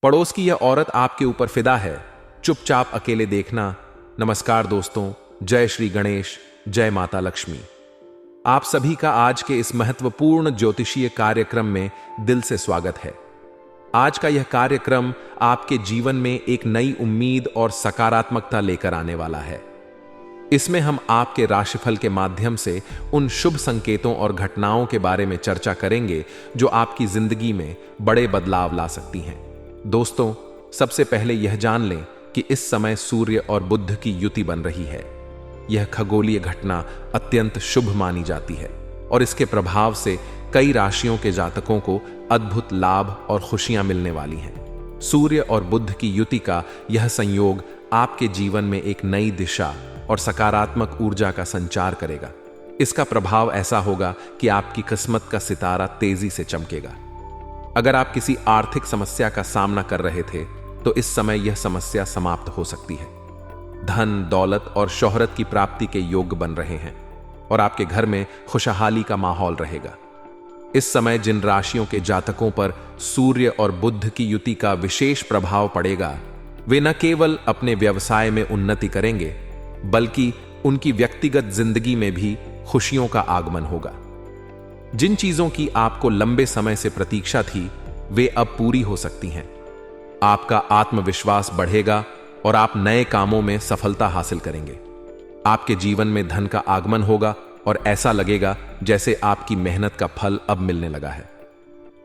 पड़ोस की यह औरत आपके ऊपर फिदा है, चुपचाप अकेले देखना। नमस्कार दोस्तों, जय श्री गणेश, जय माता लक्ष्मी। आप सभी का आज के इस महत्वपूर्ण ज्योतिषीय कार्यक्रम में दिल से स्वागत है। आज का यह कार्यक्रम आपके जीवन में एक नई उम्मीद और सकारात्मकता लेकर आने वाला है। इसमें हम आपके राशिफल के माध्यम से उन शुभ संकेतों और घटनाओं के बारे में चर्चा करेंगे जो आपकी जिंदगी में बड़े बदलाव ला सकती हैं। दोस्तों, सबसे पहले यह जान लें कि इस समय सूर्य और बुध की युति बन रही है। यह खगोलीय घटना अत्यंत शुभ मानी जाती है और इसके प्रभाव से कई राशियों के जातकों को अद्भुत लाभ और खुशियां मिलने वाली हैं। सूर्य और बुध की युति का यह संयोग आपके जीवन में एक नई दिशा और सकारात्मक ऊर्जा का संचार करेगा। इसका प्रभाव ऐसा होगा कि आपकी किस्मत का सितारा तेजी से चमकेगा। अगर आप किसी आर्थिक समस्या का सामना कर रहे थे तो इस समय यह समस्या समाप्त हो सकती है। धन, दौलत और शोहरत की प्राप्ति के योग बन रहे हैं और आपके घर में खुशहाली का माहौल रहेगा। इस समय जिन राशियों के जातकों पर सूर्य और बुध की युति का विशेष प्रभाव पड़ेगा, वे न केवल अपने व्यवसाय में उन्नति करेंगे बल्कि उनकी व्यक्तिगत जिंदगी में भी खुशियों का आगमन होगा। जिन चीजों की आपको लंबे समय से प्रतीक्षा थी, वे अब पूरी हो सकती हैं। आपका आत्मविश्वास बढ़ेगा और आप नए कामों में सफलता हासिल करेंगे। आपके जीवन में धन का आगमन होगा और ऐसा लगेगा जैसे आपकी मेहनत का फल अब मिलने लगा है।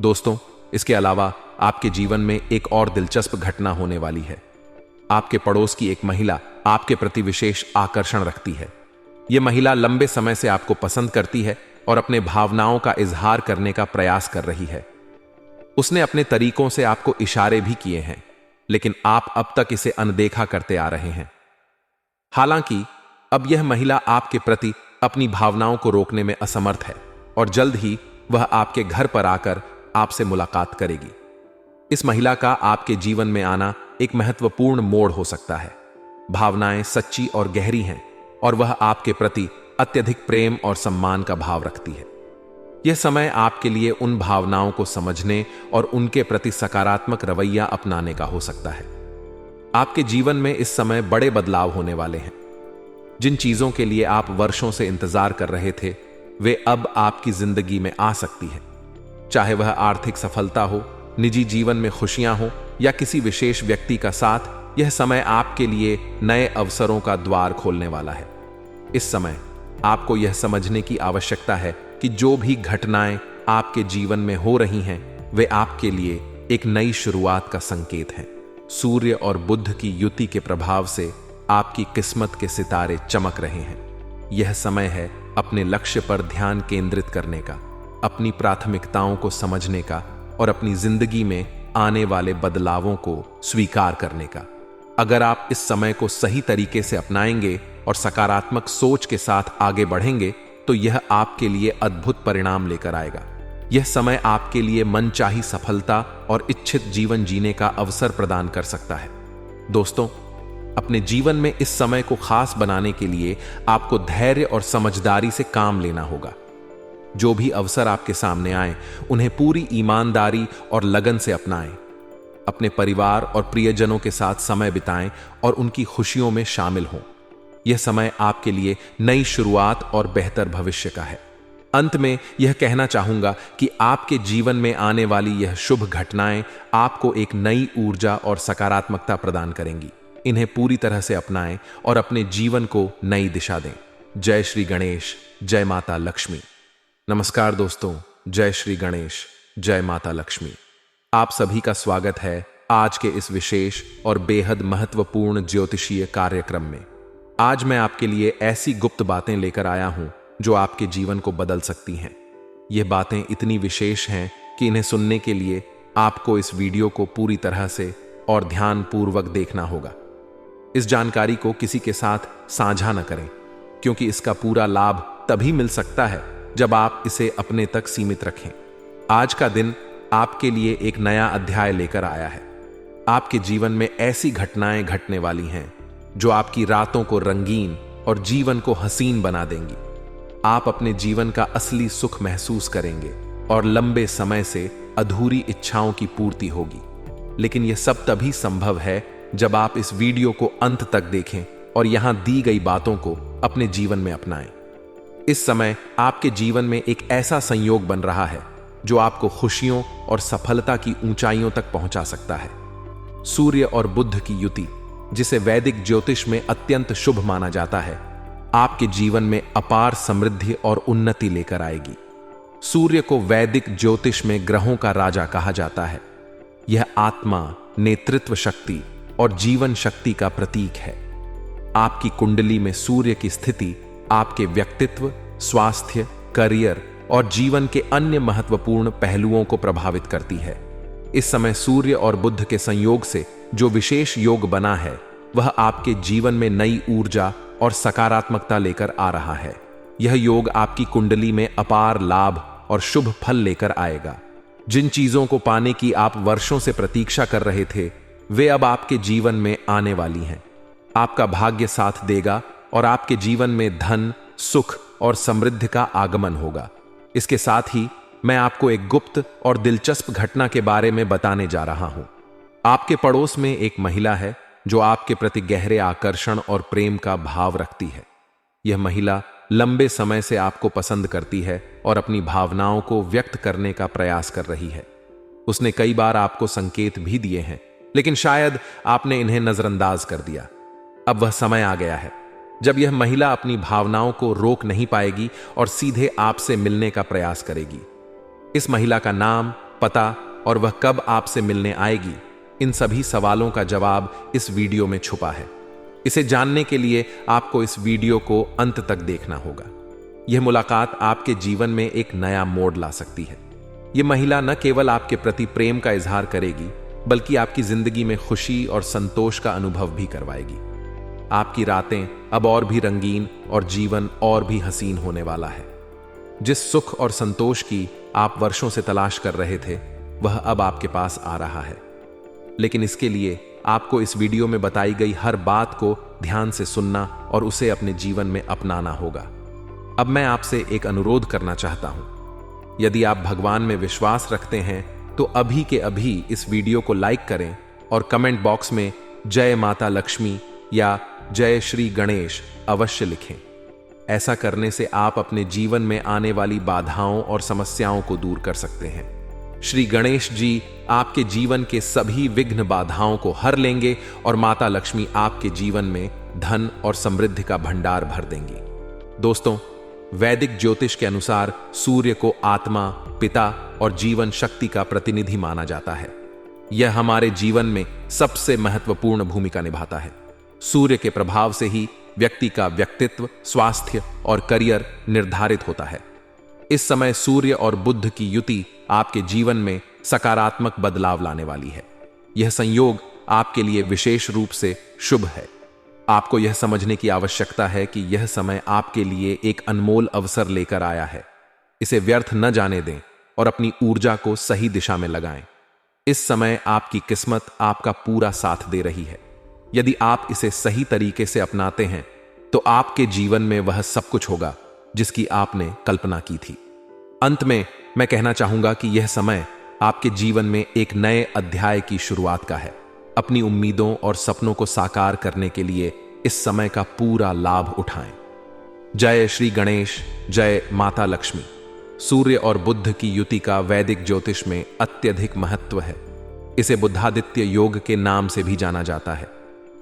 दोस्तों, इसके अलावा आपके जीवन में एक और दिलचस्प घटना होने वाली है। आपके पड़ोस की एक महिला आपके प्रति विशेष आकर्षण रखती है। यह महिला लंबे समय से आपको पसंद करती है और अपने भावनाओं का इजहार करने का प्रयास कर रही है। उसने अपने तरीकों से आपको इशारे भी किए हैं, लेकिन आप अब तक इसे अनदेखा करते आ रहे हैं। हालांकि अब यह महिला आपके प्रति अपनी भावनाओं को रोकने में असमर्थ है और जल्द ही वह आपके घर पर आकर आपसे मुलाकात करेगी। इस महिला का आपके जीवन में आना एक महत्वपूर्ण मोड़ हो सकता है। भावनाएं सच्ची और गहरी हैं और वह आपके प्रति अत्यधिक प्रेम और सम्मान का भाव रखती है। यह समय आपके लिए उन भावनाओं को समझने और उनके प्रति सकारात्मक रवैया अपनाने का हो सकता है। आपके जीवन में इस समय बड़े बदलाव होने वाले हैं। जिन चीजों के लिए आप वर्षों से इंतजार कर रहे थे, वे अब आपकी जिंदगी में आ सकती हैं। चाहे वह आर्थिक सफलता हो, निजी जीवन में खुशियां हो या किसी विशेष व्यक्ति का साथ, यह समय आपके लिए नए अवसरों का द्वार खोलने वाला है। इस समय आपको यह समझने की आवश्यकता है कि जो भी घटनाएं आपके जीवन में हो रही हैं, वे आपके लिए एक नई शुरुआत का संकेत हैं। सूर्य और बुध की युति के प्रभाव से आपकी किस्मत के सितारे चमक रहे हैं। यह समय है अपने लक्ष्य पर ध्यान केंद्रित करने का, अपनी प्राथमिकताओं को समझने का और अपनी जिंदगी में आने वाले बदलावों को स्वीकार करने का। अगर आप इस समय को सही तरीके से अपनाएंगे और सकारात्मक सोच के साथ आगे बढ़ेंगे तो यह आपके लिए अद्भुत परिणाम लेकर आएगा। यह समय आपके लिए मनचाही सफलता और इच्छित जीवन जीने का अवसर प्रदान कर सकता है। दोस्तों, अपने जीवन में इस समय को खास बनाने के लिए आपको धैर्य और समझदारी से काम लेना होगा। जो भी अवसर आपके सामने आए, उन्हें पूरी ईमानदारी और लगन से अपनाएं। अपने परिवार और प्रियजनों के साथ समय बिताएं और उनकी खुशियों में शामिल हों। यह समय आपके लिए नई शुरुआत और बेहतर भविष्य का है। अंत में यह कहना चाहूंगा कि आपके जीवन में आने वाली यह शुभ घटनाएं आपको एक नई ऊर्जा और सकारात्मकता प्रदान करेंगी। इन्हें पूरी तरह से अपनाएं और अपने जीवन को नई दिशा दें। जय श्री गणेश, जय माता लक्ष्मी। नमस्कार दोस्तों, जय श्री गणेश, जय माता लक्ष्मी। आप सभी का स्वागत है आज के इस विशेष और बेहद महत्वपूर्ण ज्योतिषीय कार्यक्रम में। आज मैं आपके लिए ऐसी गुप्त बातें लेकर आया हूं जो आपके जीवन को बदल सकती हैं। ये बातें इतनी विशेष हैं कि इन्हें सुनने के लिए आपको इस वीडियो को पूरी तरह से और ध्यानपूर्वक देखना होगा। इस जानकारी को किसी के साथ साझा न करें, क्योंकि इसका पूरा लाभ तभी मिल सकता है जब आप इसे अपने तक सीमित रखें। आज का दिन आपके लिए एक नया अध्याय लेकर आया है। आपके जीवन में ऐसी घटनाएं घटने वाली हैं जो आपकी रातों को रंगीन और जीवन को हसीन बना देंगी। आप अपने जीवन का असली सुख महसूस करेंगे और लंबे समय से अधूरी इच्छाओं की पूर्ति होगी। लेकिन यह सब तभी संभव है जब आप इस वीडियो को अंत तक देखें और यहां दी गई बातों को अपने जीवन में अपनाएं। इस समय आपके जीवन में एक ऐसा संयोग बन रहा है जो आपको खुशियों और सफलता की ऊंचाइयों तक पहुंचा सकता है। सूर्य और बुध की युति, जिसे वैदिक ज्योतिष में अत्यंत शुभ माना जाता है, आपके जीवन में अपार समृद्धि और उन्नति लेकर आएगी। सूर्य को वैदिक ज्योतिष में ग्रहों का राजा कहा जाता है। यह आत्मा, नेतृत्व शक्ति और जीवन शक्ति का प्रतीक है। आपकी कुंडली में सूर्य की स्थिति आपके व्यक्तित्व, स्वास्थ्य, करियर और जीवन के अन्य महत्वपूर्ण पहलुओं को प्रभावित करती है। इस समय सूर्य और बुध के संयोग से जो विशेष योग बना है, वह आपके जीवन में नई ऊर्जा और सकारात्मकता लेकर आ रहा है। यह योग आपकी कुंडली में अपार लाभ और शुभ फल लेकर आएगा। जिन चीजों को पाने की आप वर्षों से प्रतीक्षा कर रहे थे, वे अब आपके जीवन में आने वाली हैं। आपका भाग्य साथ देगा और आपके जीवन में धन, सुख और समृद्धि का आगमन होगा। इसके साथ ही मैं आपको एक गुप्त और दिलचस्प घटना के बारे में बताने जा रहा हूं। आपके पड़ोस में एक महिला है जो आपके प्रति गहरे आकर्षण और प्रेम का भाव रखती है। यह महिला लंबे समय से आपको पसंद करती है और अपनी भावनाओं को व्यक्त करने का प्रयास कर रही है। उसने कई बार आपको संकेत भी दिए हैं, लेकिन शायद आपने इन्हें नजरअंदाज कर दिया। अब वह समय आ गया है जब यह महिला अपनी भावनाओं को रोक नहीं पाएगी और सीधे आपसे मिलने का प्रयास करेगी। इस महिला का नाम, पता और वह कब आपसे मिलने आएगी, इन सभी सवालों का जवाब इस वीडियो में छुपा है। इसे जानने के लिए आपको इस वीडियो को अंत तक देखना होगा। यह मुलाकात आपके जीवन में एक नया मोड़ ला सकती है। यह महिला न केवल आपके प्रति प्रेम का इजहार करेगी, बल्कि आपकी जिंदगी में खुशी और संतोष का अनुभव भी करवाएगी। आपकी रातें अब और भी रंगीन और जीवन और भी हसीन होने वाला है। जिस सुख और संतोष की आप वर्षों से तलाश कर रहे थे, वह अब आपके पास आ रहा है। लेकिन इसके लिए आपको इस वीडियो में बताई गई हर बात को ध्यान से सुनना और उसे अपने जीवन में अपनाना होगा। अब मैं आपसे एक अनुरोध करना चाहता हूं। यदि आप भगवान में विश्वास रखते हैं तो अभी के अभी इस वीडियो को लाइक करें और कमेंट बॉक्स में जय माता लक्ष्मी या जय श्री गणेश अवश्य लिखें। ऐसा करने से आप अपने जीवन में आने वाली बाधाओं और समस्याओं को दूर कर सकते हैं। श्री गणेश जी आपके जीवन के सभी विघ्न बाधाओं को हर लेंगे और माता लक्ष्मी आपके जीवन में धन और समृद्धि का भंडार भर देंगी। दोस्तों, वैदिक ज्योतिष के अनुसार सूर्य को आत्मा, पिता और जीवन शक्ति का प्रतिनिधि माना जाता है। यह हमारे जीवन में सबसे महत्वपूर्ण भूमिका निभाता है। सूर्य के प्रभाव से ही व्यक्ति का व्यक्तित्व, स्वास्थ्य और करियर निर्धारित होता है। इस समय सूर्य और बुध की युति आपके जीवन में सकारात्मक बदलाव लाने वाली है। यह संयोग आपके लिए विशेष रूप से शुभ है। आपको यह समझने की आवश्यकता है कि यह समय आपके लिए एक अनमोल अवसर लेकर आया है। इसे व्यर्थ न जाने दें और अपनी ऊर्जा को सही दिशा में लगाएं। इस समय आपकी किस्मत आपका पूरा साथ दे रही है। यदि आप इसे सही तरीके से अपनाते हैं तो आपके जीवन में वह सब कुछ होगा जिसकी आपने कल्पना की थी। अंत में मैं कहना चाहूंगा कि यह समय आपके जीवन में एक नए अध्याय की शुरुआत का है। अपनी उम्मीदों और सपनों को साकार करने के लिए इस समय का पूरा लाभ उठाएं। जय श्री गणेश, जय माता लक्ष्मी। सूर्य और बुध की युति का वैदिक ज्योतिष में अत्यधिक महत्व है। इसे बुद्धादित्य योग के नाम से भी जाना जाता है।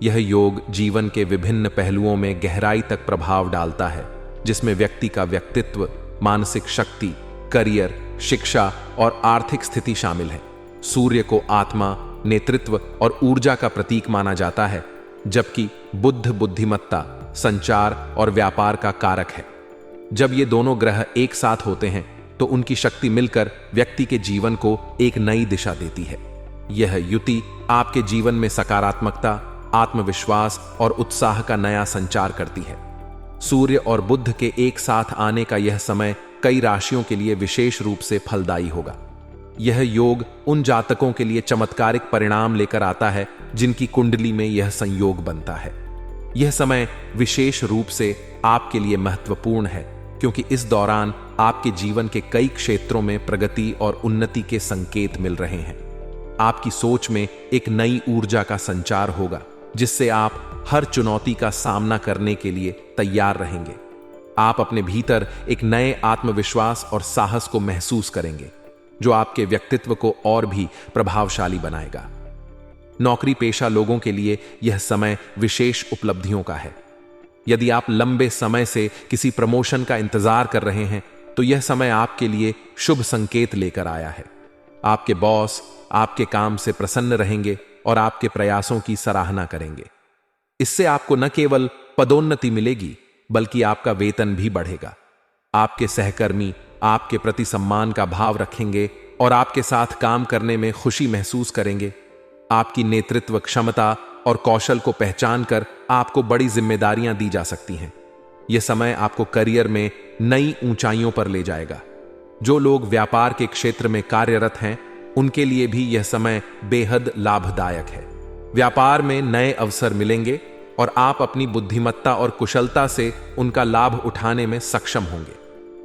यह योग जीवन के विभिन्न पहलुओं में गहराई तक प्रभाव डालता है, जिसमें व्यक्ति का व्यक्तित्व, मानसिक शक्ति, करियर, शिक्षा और आर्थिक स्थिति शामिल है। सूर्य को आत्मा, नेतृत्व और ऊर्जा का प्रतीक माना जाता है, जबकि बुध बुद्धिमत्ता, संचार और व्यापार का कारक है। जब ये दोनों ग्रह एक साथ होते हैं तो उनकी शक्ति मिलकर व्यक्ति के जीवन को एक नई दिशा देती है। यह युति आपके जीवन में सकारात्मकता, आत्मविश्वास और उत्साह का नया संचार करती है। सूर्य और बुध के एक साथ आने का यह समय कई राशियों के लिए विशेष रूप से फलदायी होगा। यह योग उन जातकों के लिए चमत्कारिक परिणाम लेकर आता है जिनकी कुंडली में यह संयोग बनता है। यह समय विशेष रूप से आपके लिए महत्वपूर्ण है क्योंकि इस दौरान आपके जीवन के कई क्षेत्रों में प्रगति और उन्नति के संकेत मिल रहे हैं। आपकी सोच में एक नई ऊर्जा का संचार होगा, जिससे आप हर चुनौती का सामना करने के लिए तैयार रहेंगे। आप अपने भीतर एक नए आत्मविश्वास और साहस को महसूस करेंगे, जो आपके व्यक्तित्व को और भी प्रभावशाली बनाएगा। नौकरी पेशा लोगों के लिए यह समय विशेष उपलब्धियों का है। यदि आप लंबे समय से किसी प्रमोशन का इंतजार कर रहे हैं, तो यह समय आपके लिए शुभ संकेत लेकर आया है। आपके बॉस आपके काम से प्रसन्न रहेंगे और आपके प्रयासों की सराहना करेंगे। इससे आपको न केवल पदोन्नति मिलेगी, बल्कि आपका वेतन भी बढ़ेगा। आपके सहकर्मी आपके प्रति सम्मान का भाव रखेंगे और आपके साथ काम करने में खुशी महसूस करेंगे। आपकी नेतृत्व क्षमता और कौशल को पहचान कर आपको बड़ी जिम्मेदारियां दी जा सकती हैं। यह समय आपको करियर में नई ऊंचाइयों पर ले जाएगा। जो लोग व्यापार के क्षेत्र में कार्यरत हैं, उनके लिए भी यह समय बेहद लाभदायक है। व्यापार में नए अवसर मिलेंगे और आप अपनी बुद्धिमत्ता और कुशलता से उनका लाभ उठाने में सक्षम होंगे।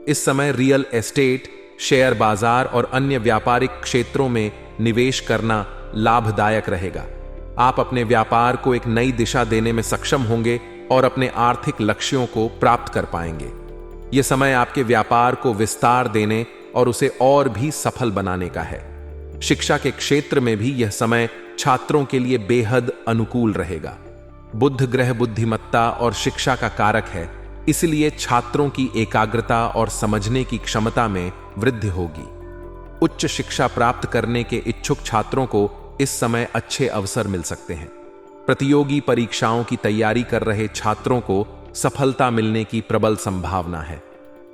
इस समय रियल एस्टेट, शेयर बाजार और अन्य व्यापारिक क्षेत्रों में निवेश करना लाभदायक रहेगा। आप अपने व्यापार को एक नई दिशा देने में सक्षम होंगे और अपने आर्थिक लक्ष्यों को प्राप्त कर पाएंगे। यह समय आपके व्यापार को विस्तार देने और उसे और भी सफल बनाने का है। शिक्षा के क्षेत्र में भी यह समय छात्रों के लिए बेहद अनुकूल रहेगा। बुध ग्रह बुद्धिमत्ता और शिक्षा का कारक है, इसलिए छात्रों की एकाग्रता और समझने की क्षमता में वृद्धि होगी। उच्च शिक्षा प्राप्त करने के इच्छुक छात्रों को इस समय अच्छे अवसर मिल सकते हैं। प्रतियोगी परीक्षाओं की तैयारी कर रहे छात्रों को सफलता मिलने की प्रबल संभावना है।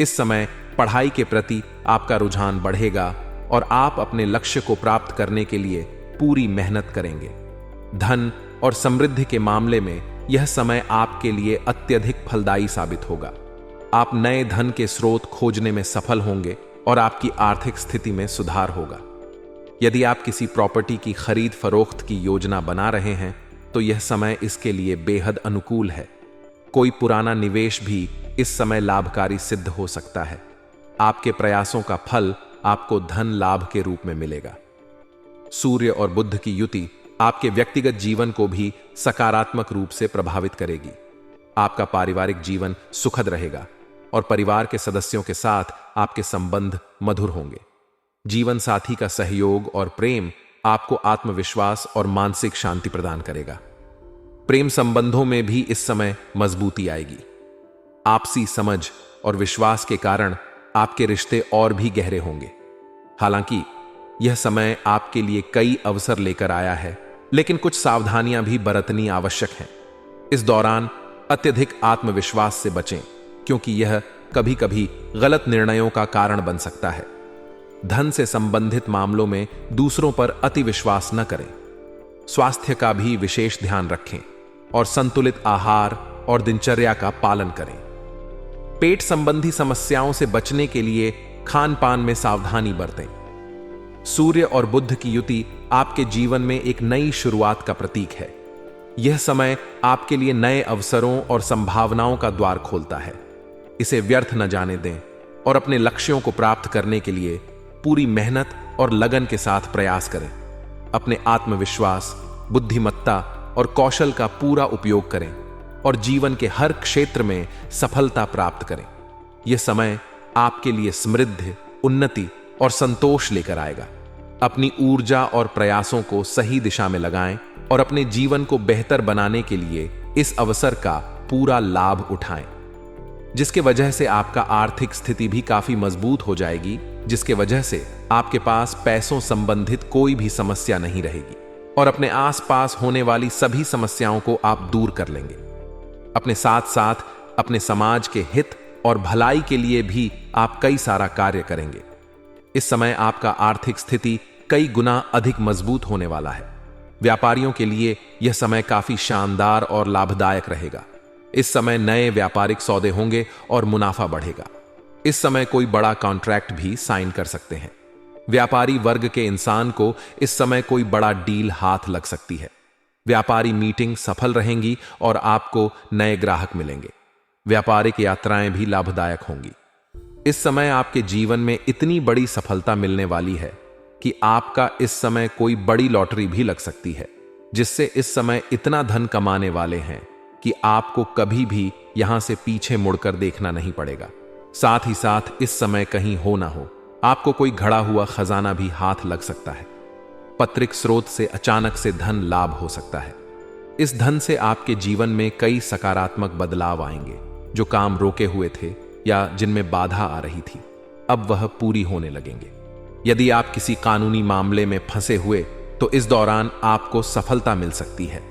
इस समय पढ़ाई के प्रति आपका रुझान बढ़ेगा और आप अपने लक्ष्य को प्राप्त करने के लिए पूरी मेहनत करेंगे। धन और समृद्धि के मामले में यह समय आपके लिए अत्यधिक फलदायी साबित होगा। आप नए धन के स्रोत खोजने में सफल होंगे और आपकी आर्थिक स्थिति में सुधार होगा। यदि आप किसी प्रॉपर्टी की खरीद फरोख्त की योजना बना रहे हैं, तो यह समय इसके लिए बेहद अनुकूल है। कोई पुराना निवेश भी इस समय लाभकारी सिद्ध हो सकता है। आपके प्रयासों का फल आपको धन लाभ के रूप में मिलेगा। सूर्य और बुध की युति आपके व्यक्तिगत जीवन को भी सकारात्मक रूप से प्रभावित करेगी। आपका पारिवारिक जीवन सुखद रहेगा और परिवार के सदस्यों के साथ आपके संबंध मधुर होंगे। जीवन साथी का सहयोग और प्रेम आपको आत्मविश्वास और मानसिक शांति प्रदान करेगा। प्रेम संबंधों में भी इस समय मजबूती आएगी। आपसी समझ और विश्वास के कारण आपके रिश्ते और भी गहरे होंगे। हालांकि यह समय आपके लिए कई अवसर लेकर आया है, लेकिन कुछ सावधानियां भी बरतनी आवश्यक हैं। इस दौरान अत्यधिक आत्मविश्वास से बचें, क्योंकि यह कभी कभी गलत निर्णयों का कारण बन सकता है। धन से संबंधित मामलों में दूसरों पर अति विश्वास न करें। स्वास्थ्य का भी विशेष ध्यान रखें और संतुलित आहार और दिनचर्या का पालन करें। पेट संबंधी समस्याओं से बचने के लिए खान पान में सावधानी बरतें। सूर्य और बुध की युति आपके जीवन में एक नई शुरुआत का प्रतीक है। यह समय आपके लिए नए अवसरों और संभावनाओं का द्वार खोलता है। इसे व्यर्थ न जाने दें और अपने लक्ष्यों को प्राप्त करने के लिए पूरी मेहनत और लगन के साथ प्रयास करें। अपने आत्मविश्वास, बुद्धिमत्ता और कौशल का पूरा उपयोग करें और जीवन के हर क्षेत्र में सफलता प्राप्त करें। यह समय आपके लिए समृद्धि, उन्नति और संतोष लेकर आएगा। अपनी ऊर्जा और प्रयासों को सही दिशा में लगाएं और अपने जीवन को बेहतर बनाने के लिए इस अवसर का पूरा लाभ उठाएं, जिसके वजह से आपका आर्थिक स्थिति भी काफी मजबूत हो जाएगी, जिसके वजह से आपके पास पैसों संबंधित कोई भी समस्या नहीं रहेगी और अपने आसपास होने वाली सभी समस्याओं को आप दूर कर लेंगे। अपने साथ साथ अपने समाज के हित और भलाई के लिए भी आप कई सारा कार्य करेंगे। इस समय आपका आर्थिक स्थिति कई गुना अधिक मजबूत होने वाला है। व्यापारियों के लिए यह समय काफी शानदार और लाभदायक रहेगा। इस समय नए व्यापारिक सौदे होंगे और मुनाफा बढ़ेगा। इस समय कोई बड़ा कॉन्ट्रैक्ट भी साइन कर सकते हैं। व्यापारी वर्ग के इंसान को इस समय कोई बड़ा डील हाथ लग सकती है। व्यापारी मीटिंग सफल रहेंगी और आपको नए ग्राहक मिलेंगे। व्यापारिक यात्राएं भी लाभदायक होंगी। इस समय आपके जीवन में इतनी बड़ी सफलता मिलने वाली है कि आपका इस समय कोई बड़ी लॉटरी भी लग सकती है, जिससे इस समय इतना धन कमाने वाले हैं कि आपको कभी भी यहां से पीछे मुड़कर देखना नहीं पड़ेगा। साथ ही साथ इस समय कहीं हो ना हो, आपको कोई घड़ा हुआ खजाना भी हाथ लग सकता है। पत्रिक स्रोत से अचानक से धन लाभ हो सकता है। इस धन से आपके जीवन में कई सकारात्मक बदलाव आएंगे। जो काम रोके हुए थे या जिनमें बाधा आ रही थी, अब वह पूरी होने लगेंगे। यदि आप किसी कानूनी मामले में फंसे हुए तो इस दौरान आपको सफलता मिल सकती है।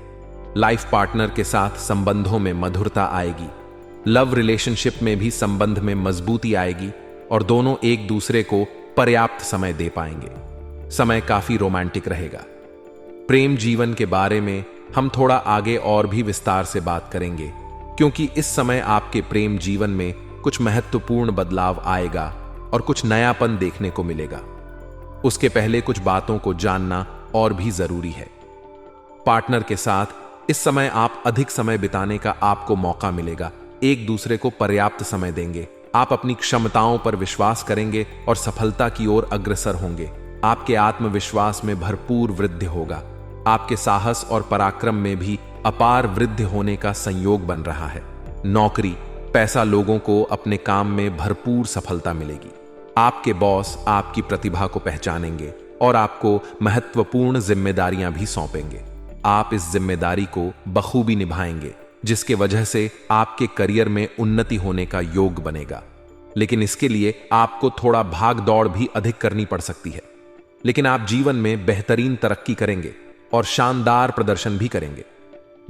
लाइफ पार्टनर के साथ संबंधों में मधुरता आएगी। लव रिलेशनशिप में भी संबंध में मजबूती आएगी और दोनों एक दूसरे को पर्याप्त समय दे पाएंगे। समय काफी रोमांटिक रहेगा। प्रेम जीवन के बारे में हम थोड़ा आगे और भी विस्तार से बात करेंगे, क्योंकि इस समय आपके प्रेम जीवन में कुछ महत्वपूर्ण बदलाव आएगा और कुछ नयापन देखने को मिलेगा। उसके पहले कुछ बातों को जानना और भी जरूरी है। पार्टनर के साथ इस समय आप अधिक समय बिताने का आपको मौका मिलेगा। एक दूसरे को पर्याप्त समय देंगे। आप अपनी क्षमताओं पर विश्वास करेंगे और सफलता की ओर अग्रसर होंगे। आपके आत्मविश्वास में भरपूर वृद्धि होगा। आपके साहस और पराक्रम में भी अपार वृद्धि होने का संयोग बन रहा है। नौकरी, पैसा, लोगों को अपने काम में भरपूर सफलता मिलेगी। आपके बॉस आपकी प्रतिभा को पहचानेंगे और आपको महत्वपूर्ण जिम्मेदारियां भी सौंपेंगे। आप इस जिम्मेदारी को बखूबी निभाएंगे, जिसके वजह से आपके करियर में उन्नति होने का योग बनेगा। लेकिन इसके लिए आपको थोड़ा भाग दौड़ भी अधिक करनी पड़ सकती है। लेकिन आप जीवन में बेहतरीन तरक्की करेंगे और शानदार प्रदर्शन भी करेंगे,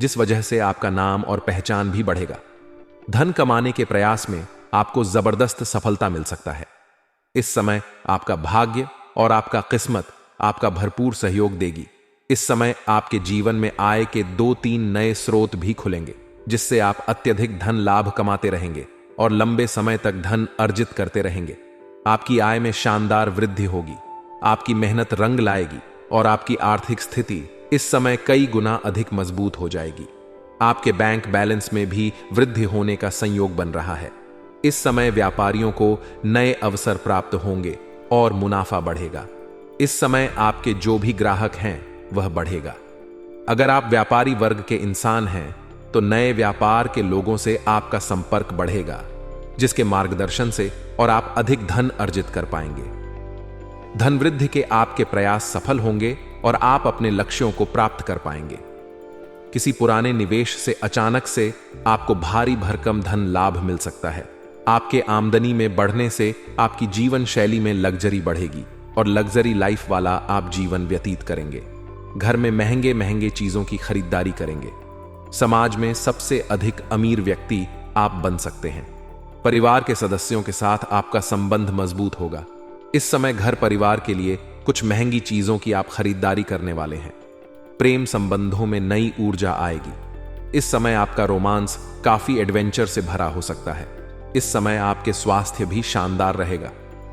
जिस वजह से आपका नाम और पहचान भी बढ़ेगा। धन कमाने के प्रयास में आपको जबरदस्त सफलता मिल सकता है। इस समय आपका भाग्य और आपका किस्मत आपका भरपूर सहयोग देगी। इस समय आपके जीवन में आय के 2-3 नए स्रोत भी खुलेंगे, जिससे आप अत्यधिक धन लाभ कमाते रहेंगे और लंबे समय तक धन अर्जित करते रहेंगे। आपकी आय में शानदार वृद्धि होगी। आपकी मेहनत रंग लाएगी और आपकी आर्थिक स्थिति इस समय कई गुना अधिक मजबूत हो जाएगी। आपके बैंक बैलेंस में भी वृद्धि होने का संयोग बन रहा है। इस समय व्यापारियों को नए अवसर प्राप्त होंगे और मुनाफा बढ़ेगा। इस समय आपके जो भी ग्राहक हैं वह बढ़ेगा। अगर आप व्यापारी वर्ग के इंसान हैं तो नए व्यापार के लोगों से आपका संपर्क बढ़ेगा, जिसके मार्गदर्शन से और आप अधिक धन अर्जित कर पाएंगे। धन वृद्धि के आपके प्रयास सफल होंगे और आप अपने लक्ष्यों को प्राप्त कर पाएंगे। किसी पुराने निवेश से अचानक से आपको भारी भरकम धन लाभ मिल सकता है। आपके आमदनी में बढ़ने से आपकी जीवन शैली में लग्जरी बढ़ेगी और लग्जरी लाइफ वाला आप जीवन व्यतीत करेंगे। घर में महंगे महंगे चीजों की खरीदारी करेंगे। समाज में सबसे अधिक अमीर व्यक्ति आप बन सकते हैं। परिवार के सदस्यों के साथ आपका संबंध मजबूत होगा। इस समय घर परिवार के लिए कुछ महंगी चीजों की आप खरीदारी करने वाले हैं। प्रेम संबंधों में नई ऊर्जा आएगी। इस समय आपका रोमांस काफी एडवेंचर से भरा हो सकता है। इस समय आपके स्वास्थ्य भी शानदार रहेगा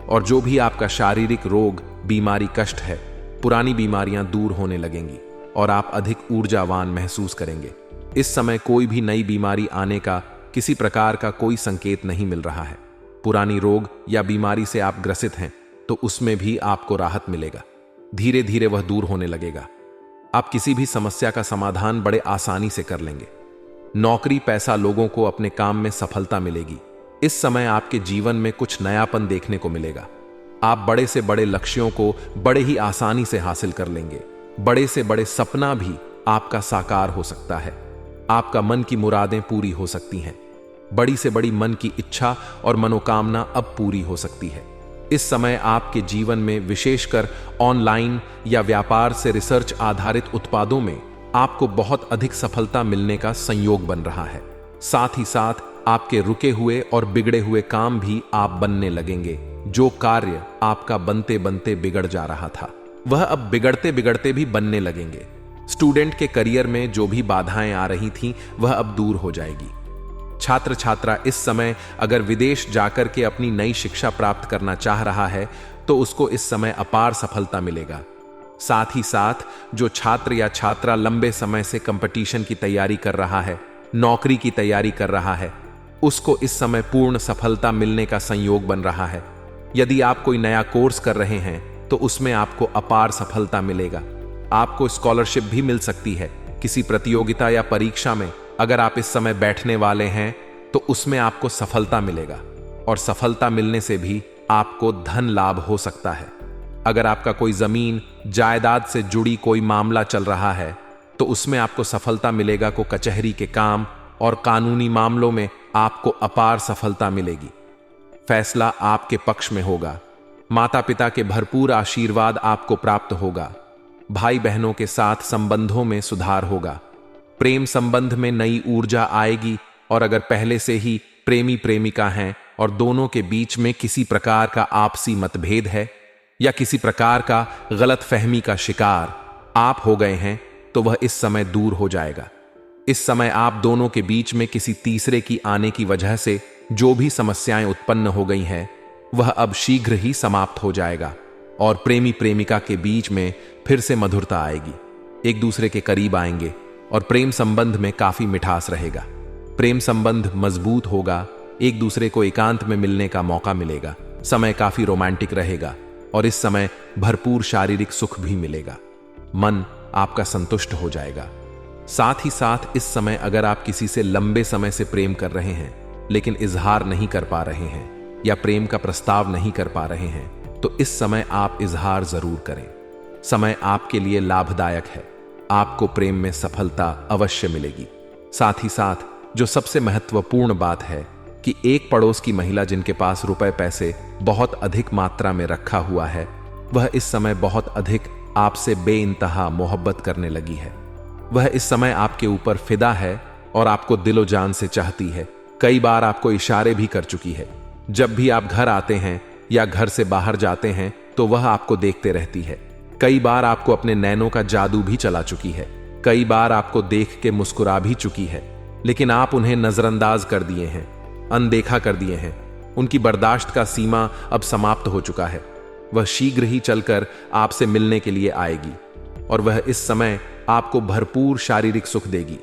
और जो भी आपका शारीरिक रोग, बीमारी, कष्ट है, पुरानी बीमारियां दूर होने लगेंगी और आप अधिक ऊर्जावान महसूस करेंगे। इस समय कोई भी नई बीमारी आने का किसी प्रकार का कोई संकेत नहीं मिल रहा है। पुरानी रोग या बीमारी से आप ग्रसित हैं तो उसमें भी आपको राहत मिलेगा। धीरे धीरे वह दूर होने लगेगा। आप किसी भी समस्या का समाधान बड़े आसानी से कर लेंगे। नौकरी, पैसा, लोगों को अपने काम में सफलता मिलेगी। इस समय आपके जीवन में कुछ नयापन देखने को मिलेगा। आप बड़े से बड़े लक्ष्यों को बड़े ही आसानी से हासिल कर लेंगे। बड़े से बड़े सपना भी आपका साकार हो सकता है। आपका मन की मुरादें पूरी हो सकती हैं। बड़ी से बड़ी मन की इच्छा और मनोकामना अब पूरी हो सकती है। इस समय आपके जीवन में विशेषकर ऑनलाइन या व्यापार से रिसर्च आधारित उत्पादों में आपको बहुत अधिक सफलता मिलने का संयोग बन रहा है। साथ ही साथ आपके रुके हुए और बिगड़े हुए काम भी आप बनने लगेंगे। जो कार्य आपका बनते बनते बिगड़ जा रहा था वह अब बिगड़ते बिगड़ते भी बनने लगेंगे। स्टूडेंट के करियर में जो भी बाधाएं आ रही थीं वह अब दूर हो जाएगी। छात्र छात्रा इस समय अगर विदेश जाकर के अपनी नई शिक्षा प्राप्त करना चाह रहा है तो उसको इस समय अपार सफलता मिलेगा। साथ ही साथ जो छात्र या छात्रा लंबे समय से कंपटीशन की तैयारी कर रहा है, नौकरी की तैयारी कर रहा है, उसको इस समय पूर्ण सफलता मिलने का संयोग बन रहा है। यदि आप कोई नया कोर्स कर रहे हैं तो उसमें आपको अपार सफलता मिलेगा। आपको स्कॉलरशिप भी मिल सकती है। किसी प्रतियोगिता या परीक्षा में अगर आप इस समय बैठने वाले हैं तो उसमें आपको सफलता मिलेगा, और सफलता मिलने से भी आपको धन लाभ हो सकता है। अगर आपका कोई जमीन जायदाद से जुड़ी कोई मामला चल रहा है तो उसमें आपको सफलता मिलेगा। को कचहरी के काम और कानूनी मामलों में आपको अपार सफलता मिलेगी। फैसला आपके पक्ष में होगा। माता पिता के भरपूर आशीर्वाद आपको प्राप्त होगा। भाई बहनों के साथ संबंधों में सुधार होगा। प्रेम संबंध में नई ऊर्जा आएगी, और अगर पहले से ही प्रेमी प्रेमिका हैं और दोनों के बीच में किसी प्रकार का आपसी मतभेद है या किसी प्रकार का गलत फहमी का शिकार आप हो गए हैं तो वह इस समय दूर हो जाएगा। इस समय आप दोनों के बीच में किसी तीसरे की आने की वजह से जो भी समस्याएं उत्पन्न हो गई हैं वह अब शीघ्र ही समाप्त हो जाएगा, और प्रेमी प्रेमिका के बीच में फिर से मधुरता आएगी। एक दूसरे के करीब आएंगे और प्रेम संबंध में काफी मिठास रहेगा। प्रेम संबंध मजबूत होगा। एक दूसरे को एकांत में मिलने का मौका मिलेगा। समय काफी रोमांटिक रहेगा और इस समय भरपूर शारीरिक सुख भी मिलेगा। मन आपका संतुष्ट हो जाएगा। साथ ही साथ इस समय अगर आप किसी से लंबे समय से प्रेम कर रहे हैं लेकिन इजहार नहीं कर पा रहे हैं या प्रेम का प्रस्ताव नहीं कर पा रहे हैं तो इस समय आप इजहार जरूर करें। समय आपके लिए लाभदायक है। आपको प्रेम में सफलता अवश्य मिलेगी। साथ ही साथ जो सबसे महत्वपूर्ण बात है कि एक पड़ोस की महिला जिनके पास रुपए पैसे बहुत अधिक मात्रा में रखा हुआ है वह इस समय बहुत अधिक आपसे बेइंतहा मोहब्बत करने लगी है। वह इस समय आपके ऊपर फिदा है और आपको दिलो जान से चाहती है। कई बार आपको इशारे भी कर चुकी है। जब भी आप घर आते हैं या घर से बाहर जाते हैं तो वह आपको देखते रहती है। कई बार आपको अपने नैनों का जादू भी चला चुकी है। कई बार आपको देख के मुस्कुरा भी चुकी है, लेकिन आप उन्हें नजरअंदाज कर दिए हैं, अनदेखा कर दिए हैं। उनकी बर्दाश्त का सीमा अब समाप्त हो चुका है। वह शीघ्र ही चलकर आपसे मिलने के लिए आएगी और वह इस समय आपको भरपूर शारीरिक सुख देगी।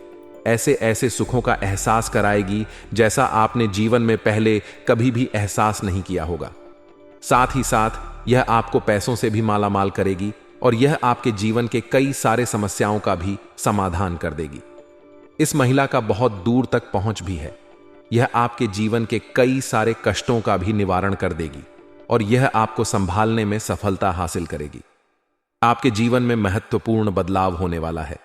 ऐसे ऐसे सुखों का एहसास कराएगी जैसा आपने जीवन में पहले कभी भी एहसास नहीं किया होगा। साथ ही साथ यह आपको पैसों से भी मालामाल करेगी और यह आपके जीवन के कई सारे समस्याओं का भी समाधान कर देगी। इस महिला का बहुत दूर तक पहुंच भी है। यह आपके जीवन के कई सारे कष्टों का भी निवारण कर देगी और यह आपको संभालने में सफलता हासिल करेगी। आपके जीवन में महत्वपूर्ण बदलाव होने वाला है,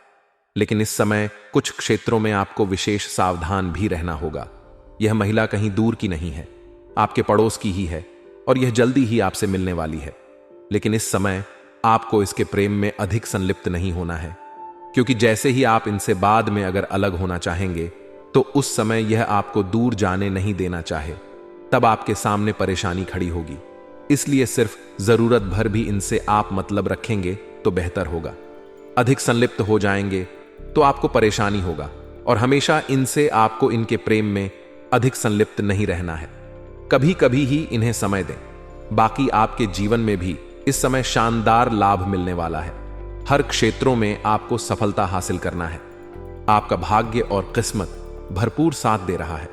लेकिन इस समय कुछ क्षेत्रों में आपको विशेष सावधान भी रहना होगा। यह महिला कहीं दूर की नहीं है, आपके पड़ोस की ही है और यह जल्दी ही आपसे मिलने वाली है। लेकिन इस समय आपको इसके प्रेम में अधिक संलिप्त नहीं होना है, क्योंकि जैसे ही आप इनसे बाद में अगर अलग होना चाहेंगे तो उस समय यह आपको दूर जाने नहीं देना चाहे, तब आपके सामने परेशानी खड़ी होगी। इसलिए सिर्फ जरूरत भर भी इनसे आप मतलब रखेंगे तो बेहतर होगा। अधिक संलिप्त हो जाएंगे तो आपको परेशानी होगा और हमेशा इनसे आपको इनके प्रेम में अधिक संलिप्त नहीं रहना है। कभी कभी ही इन्हें समय दें। बाकी आपके जीवन में भी इस समय शानदार लाभ मिलने वाला है। हर क्षेत्रों में आपको सफलता हासिल करना है। आपका भाग्य और किस्मत भरपूर साथ दे रहा है।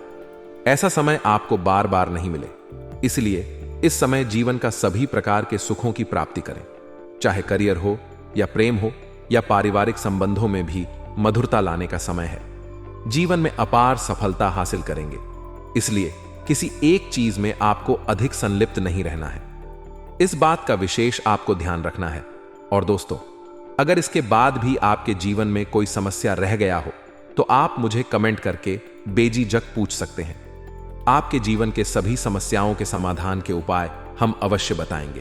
ऐसा समय आपको बार बार नहीं मिले, इसलिए इस समय जीवन का सभी प्रकार के सुखों की प्राप्ति करें। चाहे करियर हो या प्रेम हो या पारिवारिक संबंधों में भी मधुरता लाने का समय है। जीवन में अपार सफलता हासिल करेंगे, इसलिए किसी एक चीज में आपको अधिक संलिप्त नहीं रहना है। इस बात का विशेष आपको ध्यान रखना है। और दोस्तों, अगर इसके बाद भी आपके जीवन में कोई समस्या रह गया हो तो आप मुझे कमेंट करके बेझिझक पूछ सकते हैं। आपके जीवन के सभी समस्याओं के समाधान के उपाय हम अवश्य बताएंगे।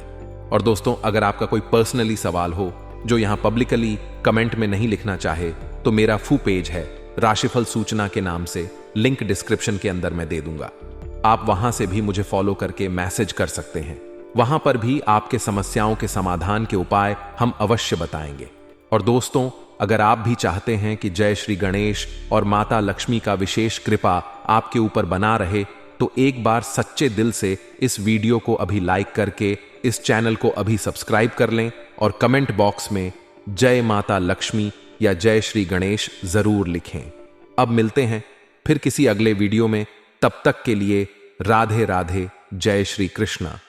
और दोस्तों, अगर आपका कोई पर्सनली सवाल हो जो यहां पब्लिकली कमेंट में नहीं लिखना चाहे तो मेरा फू पेज है राशिफल सूचना के नाम से, लिंक डिस्क्रिप्शन के अंदर मैं दे दूंगा। आप वहां से भी मुझे फॉलो करके मैसेज कर सकते हैं। वहां पर भी आपके समस्याओं के समाधान के उपाय हम अवश्य बताएंगे। और दोस्तों, अगर आप भी चाहते हैं कि जय श्री गणेश और माता लक्ष्मी का विशेष कृपा आपके ऊपर बना रहे तो एक बार सच्चे दिल से इस वीडियो को अभी लाइक करके इस चैनल को अभी सब्सक्राइब कर लें और कमेंट बॉक्स में जय माता लक्ष्मी या जय श्री गणेश जरूर लिखें। अब मिलते हैं फिर किसी अगले वीडियो में। तब तक के लिए राधे राधे, जय श्री कृष्णा।